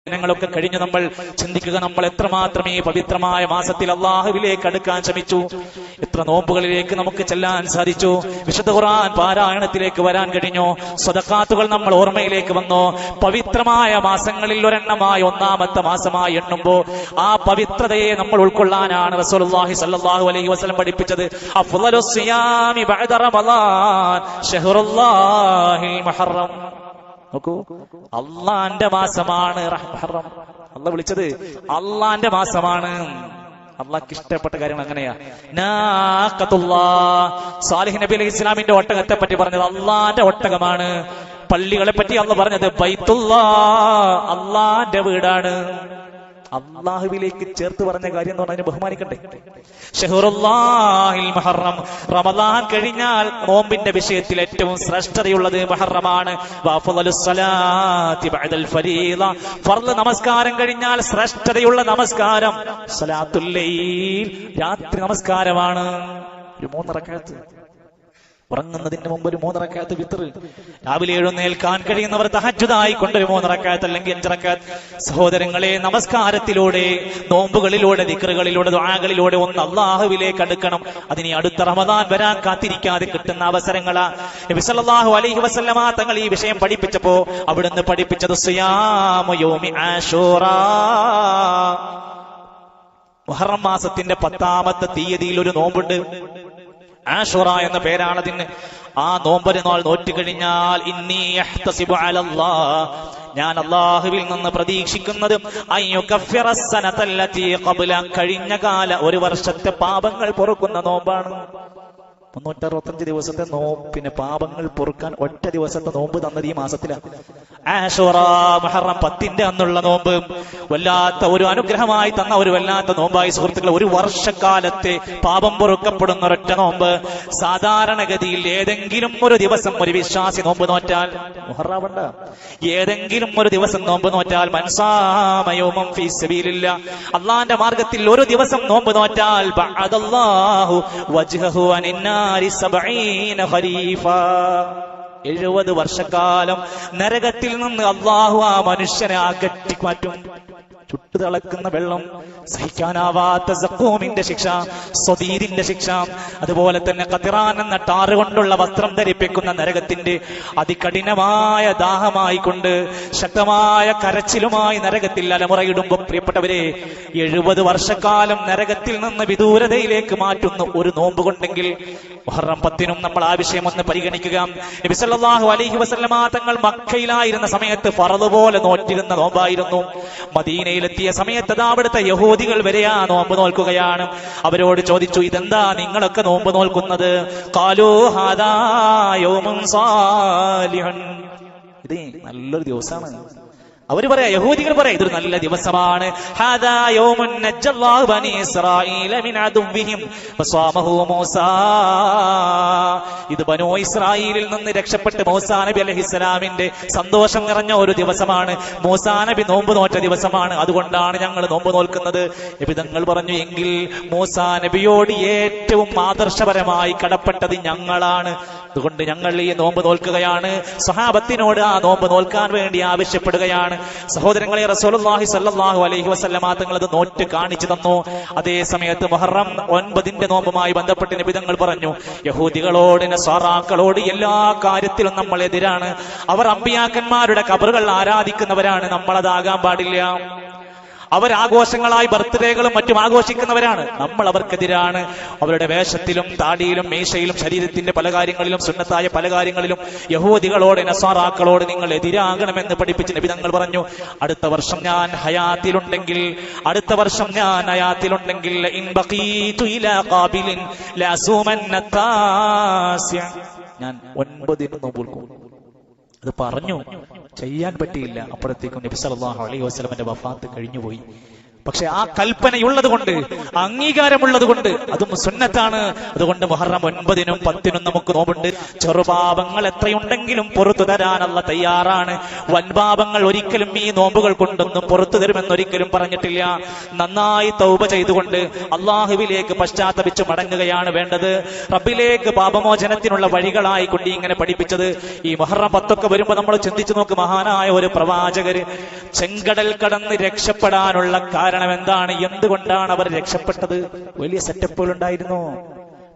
ദിനങ്ങളൊക്കെ കഴിഞ്ഞ് നമ്മൾ ചിന്തിക്കുക, നമ്മൾ എത്രമാത്രം ഈ പവിത്രമായ മാസത്തിൽ അള്ളാഹുവിലേക്ക് അടുക്കാൻ ശ്രമിച്ചു, എത്ര നോമ്പുകളിലേക്ക് നമുക്ക് ചെല്ലാൻ സാധിച്ചു, വിശുദ്ധ ഖുർആൻ പാരായണത്തിലേക്ക് വരാൻ കഴിഞ്ഞു, സദഖാത്തുകൾ നമ്മൾ ഓർമ്മയിലേക്ക് വന്നു. പവിത്രമായ മാസങ്ങളിൽ ഒരെണ്ണമായി ഒന്നാമത്തെ മാസമായി എണ്ണുമ്പോൾ ആ പവിത്രതയെ നമ്മൾ ഉൾക്കൊള്ളാനാണ് റസൂലുള്ളാഹി സ്വല്ലല്ലാഹു അലൈഹി വസല്ലം പഠിപ്പിച്ചത്. അഫ്ളലുസ് സിയാമി ബഅദ റമളാൻ ശഹ്റുല്ലാഹിൽ മുഹറം. നോക്കൂ, അള്ളാന്റെ മാസമാണ് മുഹറം. അള്ളാഹ് വിളിച്ചത് അള്ളാന്റെ മാസമാണ്. അള്ളാഹ്ക്ക് ഇഷ്ടപ്പെട്ട കാര്യങ്ങൾ അങ്ങനെയാ. സാലിഹ് നബി അലൈഹി ഇസ്ലാമിന്റെ ഒട്ടകത്തെ പറ്റി പറഞ്ഞത് അള്ളാന്റെ ഒട്ടകമാണ്. പള്ളികളെ പറ്റി അള്ളാഹ് പറഞ്ഞത് ബൈത്തുല്ലാ, അള്ളാന്റെ വീടാണ്. അള്ളാഹുവിലേക്ക് ചേർത്ത് പറഞ്ഞ കാര്യം എന്ന് പറഞ്ഞാൽ ബഹുമാനിക്കണ്ടേ. ശഹ്റുല്ലാഹിൽ മുഹറം, റമളാൻ കഴിഞ്ഞാൽ നോമ്പിന്റെ വിഷയത്തിൽ ഏറ്റവും ശ്രേഷ്ഠതയുള്ളത് മുഹറമാണ്. വഅഫ്ളലുസ് സ്വലാത്തി ബഅദൽ ഫരീള, ഫർള് നമസ്കാരം കഴിഞ്ഞാൽ ശ്രേഷ്ഠതയുള്ള നമസ്കാരം സ്വലാത്തുൽ ലൈൽ, രാത്രി നമസ്കാരമാണ്. ഒരു 3 റക്അത്ത്, ഉറങ്ങുന്നതിന് മുമ്പ് ഒരു 3 റക്അത്ത് വിത്ർ, രാവിലെ എഴുന്നേൽക്കാൻ കഴിയുന്നവർ തഹജ്ജുദായി കൊണ്ടൊരു 3 റക്അത്ത് അല്ലെങ്കിൽ 5 റക്അത്ത്. സഹോദരങ്ങളെ, നമസ്കാരത്തിലൂടെ, നോമ്പുകളിലൂടെ, ദിക്റുകളിലൂടെ, ദുആകളിലൂടെ ഒന്ന് അല്ലാഹുവിലേക്ക് അടുക്കണം. അതിന് അടുത്ത റമദാൻ വരാൻ കാത്തിരിക്കാതെ കിട്ടുന്ന അവസരങ്ങളാ. നബി സല്ലല്ലാഹു അലൈഹി വസല്ലമ തങ്ങൾ ഈ വിഷയം പഠിപ്പിച്ചപ്പോ അവിടുന്ന് പഠിപ്പിച്ചത് സിയാമു യൗമി ആശൂറാ, മുഹറം മാസത്തിന്റെ 10ാമത്തെ തീയതിയിൽ ഒരു നോമ്പുണ്ട്. ആശുറ എന്ന പേരാണ് അതിന്. ആ നോമ്പൊരു നാൾ നോറ്റു കഴിഞ്ഞാൽ ഇന്നി യഹ്തസിബു അലല്ലാഹ്, ഞാൻ അല്ലാഹുവിൽ നിന്ന് പ്രതീക്ഷിക്കുന്നത് അയ്യുകഫിറ സനതല്ലതി ഖബ്ല, കഴിഞ്ഞ കാല ഒരു വർഷത്തെ പാപങ്ങൾ പൊറുക്കുന്ന നോമ്പാണ്. 365 ദിവസത്തെ പിന്നെ പാപങ്ങൾ പൊറുക്കാൻ ഒറ്റ ദിവസത്തെ നോമ്പ് തന്നത് ഈ മാസത്തിലാണ്. ആശുറ മുഹറം 10ന്റെ അന്നുള്ള നോമ്പ് വല്ലാത്ത ഒരു അനുഗ്രഹമായി തന്ന ഒരു വല്ലാത്ത നോമ്പായി സുഹൃത്തുക്കളെ. ഒരു വർഷക്കാലത്തെ പാപം പൊറുക്കപ്പെടുന്ന ഒരൊറ്റ നോമ്പ്. സാധാരണഗതിയിൽ ഏതെങ്കിലും ഒരു ദിവസം ഒരു വിശ്വാസി നോമ്പ് നോറ്റാൽ, മുഹറമണ്ട, ഏതെങ്കിലും ഒരു ദിവസം നോമ്പ് നോറ്റാൽ, മൻസാമ യൗമൻ ഫീ സബീലില്ലാ, അല്ലാഹുവിന്റെ മാർഗ്ഗത്തിൽ ഒരു ദിവസം നോമ്പ് നോറ്റാൽ, ബഅദല്ലാഹു വജ്ഹഹു അനിന്നാ 70 വർഷക്കാലം നരകത്തിൽ നിന്ന് അള്ളാഹു ആ മനുഷ്യനെ അകറ്റി മാറ്റും. ചുട്ടു തിളക്കുന്ന വെള്ളം, സഹിക്കാനാവാത്ത സഖൂമിന്റെ ശിക്ഷ, സ്വദീദിന്റെ ശിക്ഷ, അതുപോലെ തന്നെ ഖതിറാൻ എന്ന ടാറ് കൊണ്ടുള്ള വസ്ത്രം ധരിപ്പിക്കുന്ന നരകത്തിന്റെ അതികഠിനമായ ദാഹമായി കൊണ്ട് ശക്തമായ കരച്ചിലുമായി നരകത്തിൽ അലമുറയിടുമ്പോൾ പ്രിയപ്പെട്ടവരെ, 70 വർഷക്കാലം നരകത്തിൽ നിന്ന് വിദൂരതയിലേക്ക് മാറ്റുന്ന ഒരു നോമ്പ് കൊണ്ടെങ്കിൽ മുഹറം 10നും നമ്മൾ ആ വിഷയം ഒന്ന് പരിഗണിക്കുക. നബി സല്ലല്ലാഹു അലൈഹി വസല്ലമ തങ്ങൾ മക്കയിലായിരുന്ന സമയത്ത് ഫർള് പോലെ നോറ്റിരുന്ന നോമ്പായിരുന്നു. മദീനയിലെത്തിയ സമയത്ത് അവിടുത്തെ യഹൂദികൾ വരെ ആ നോമ്പ് നോൽക്കുകയാണ്. അവരോട് ചോദിച്ചു, ഇതെന്താ നിങ്ങളൊക്കെ നോമ്പ് നോൽക്കുന്നത്? ഖാലൂ ഹാദാ യൗമുൻ സാലിഹൻ, ഇത് നല്ലൊരു ദിവസമാണ്. അവര് പറയാ, യഹൂദികൾ പറയാ, ഇതൊരു നല്ല ദിവസമാണ്. ഹാദാ യൗമുൻ നജ്ജല്ലാഹു ബനി ഇസ്രായീല മിൻ അദുവ്വിഹിം വസ്വാമഹു മൂസാ, ഇത് ബനൂ ഇസ്രായീലിൽ നിന്ന് രക്ഷപ്പെട്ട് മൂസാ നബി അലൈഹിസ്സലാമിന്റെ സന്തോഷം നിറഞ്ഞ ഒരു ദിവസമാണ്. മൂസാ നബി നോമ്പ് നോറ്റ ദിവസമാണ്, അതുകൊണ്ടാണ് ഞങ്ങൾ നോമ്പ് നോൽക്കുന്നത്. നബി തങ്ങൾ പറഞ്ഞു, എങ്കിൽ മൂസാ നബിയോട് ഏറ്റവും ആദർശപരമായി കടപ്പെട്ടത് ഞങ്ങളാണ്, അതുകൊണ്ട് ഞങ്ങൾ ഈ നോമ്പ് നോൽക്കുകയാണ്. സ്വഹാബത്തിനോട് ആ നോമ്പ് നോൽക്കാൻ വേണ്ടി ആവശ്യപ്പെടുകയാണ്. സഹോദരങ്ങളെ, റസൂലുള്ളാഹി സ്വല്ലല്ലാഹു അലൈഹി വസല്ലമ തങ്ങൾ അത് നോറ്റ് കാണിച്ചു തന്നു. അതേ സമയത്ത് മുഹറം 9ന്റെ നോമ്പുമായി ബന്ധപ്പെട്ട് നബി തങ്ങൾ പറഞ്ഞു, യഹൂദികളോട്, നസ്വാറാക്കളോട് എല്ലാ കാര്യത്തിലും നമ്മൾ എതിരാണ്. അവർ അമ്പിയാക്കന്മാരുടെ ഖബറുകൾ ആരാധിക്കുന്നവരാണ്, നമ്മളതാകാൻ പാടില്ല. അവരാഘോഷങ്ങളായി ബർത്ത്ഡേകളും മറ്റും ആഘോഷിക്കുന്നവരാണ്, നമ്മൾ അവർക്കെതിരാണ്. അവരുടെ വേഷത്തിലും താടിയിലും മീശയിലും ശരീരത്തിന്റെ പല കാര്യങ്ങളിലും സുന്നത്തായ പല കാര്യങ്ങളിലും യഹൂദികളോട്, നസ്വാറാക്കളോട് നിങ്ങൾ എതിരാകണമെന്ന് പഠിപ്പിച്ച് നബി തങ്ങൾ പറഞ്ഞു, അടുത്ത വർഷം ഞാൻ ഹയാത്തിലുണ്ടെങ്കിൽ ഇൻ ബഖീതു ഇലാ ഖാബിലിൻ ലഅസൂമന്ന താസിഅ, ഞാൻ 9 നോമ്പുൽക്കും. അത് പറഞ്ഞു, ചെയ്യാൻ പറ്റിയില്ല. അപ്പോഴത്തേക്കും നബി സല്ലല്ലാഹു അലൈഹി വസല്ലമയുടെ വഫാത്ത് കഴിഞ്ഞുപോയി. പക്ഷെ ആ കൽപ്പനയുള്ളത് കൊണ്ട്, അംഗീകാരമുള്ളത് കൊണ്ട് അതും സുന്നത്താണ്. അതുകൊണ്ട് മുഹറം 9-നും 10-നും നമുക്ക് നോമ്പുണ്ട്. ചെറുപാപങ്ങൾ എത്രയുണ്ടെങ്കിലും പുറത്തു തരാൻ അല്ലാഹു തയ്യാറാണ്. വൻപാപങ്ങൾ ഒരിക്കലും ഈ നോമ്പുകൾ കൊണ്ടൊന്നും പുറത്തു തരുമെന്നൊരിക്കലും പറഞ്ഞിട്ടില്ല. നന്നായി തൗബ ചെയ്തുകൊണ്ട് അള്ളാഹുവിലേക്ക് പശ്ചാത്തപിച്ച് മടങ്ങുകയാണ് വേണ്ടത്. റബ്ബിലേക്ക് പാപമോചനത്തിനുള്ള വഴികളായി കൊണ്ട് ഇങ്ങനെ പഠിപ്പിച്ചത്. ഈ മുഹറം 10 വരുമ്പോ നമ്മൾ ചിന്തിച്ചു നോക്ക്, മഹാനായ ഒരു പ്രവാചകര് ചെങ്കടൽ കടന്ന് രക്ഷപ്പെടാനുള്ള കാരണം എന്താണ്? എന്തുകൊണ്ടാണ് അവർ രക്ഷപ്പെട്ടത്? വലിയ സെറ്റപ്പുകൾ ഉണ്ടായിരുന്നോ?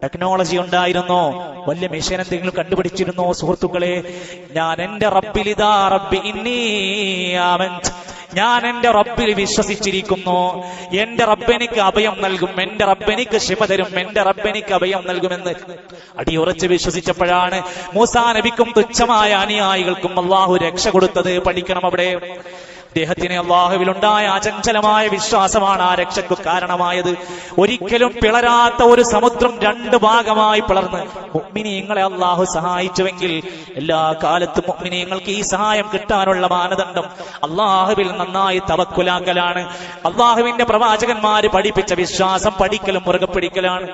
ടെക്നോളജി ഉണ്ടായിരുന്നോ? വലിയ മിഷൻ എന്തെങ്കിലും കണ്ടുപിടിച്ചിരുന്നോ? സുഹൃത്തുക്കളെ, ഞാൻ എന്റെ റബ്ബിലിതാ റബ്ബി ഇന്നി ആമൻതു, ഞാൻ എന്റെ റബ്ബിൽ വിശ്വസിച്ചിരിക്കുന്നു, എന്റെ റബ്ബെനിക്ക് അഭയം നൽകും, എന്റെ റബ്ബെനിക്ക് ശിഫ തരും, എന്റെ റബ്ബെനിക്ക് അഭയം നൽകുമെന്ന് അടിയുറച്ച് വിശ്വസിച്ചപ്പോഴാണ് മൂസാ നബിക്കും തുച്ഛമായ അനുയായികൾക്കും അള്ളാഹു രക്ഷ കൊടുത്തത്. പഠിക്കണം അവിടെ. അദ്ദേഹത്തിന് അള്ളാഹുവിലുണ്ടായ അചഞ്ചലമായ വിശ്വാസമാണ് ആ രക്ഷയ്ക്ക് കാരണമായത്. ഒരിക്കലും പിളരാത്ത ഒരു സമുദ്രം 2 ഭാഗമായി പിളർന്ന് മുഅ്മിനീങ്ങളെ അള്ളാഹു സഹായിച്ചുവെങ്കിൽ എല്ലാ കാലത്തും മുഅ്മിനീങ്ങൾക്ക് ഈ സഹായം കിട്ടാനുള്ള മാനദണ്ഡം അള്ളാഹുവിൽ നന്നായി തവക്കുലാക്കലാണ്. അള്ളാഹുവിന്റെ പ്രവാചകന്മാര് പഠിപ്പിച്ച വിശ്വാസം പഠിക്കലും മുറുകെ പിടിക്കലാണ്.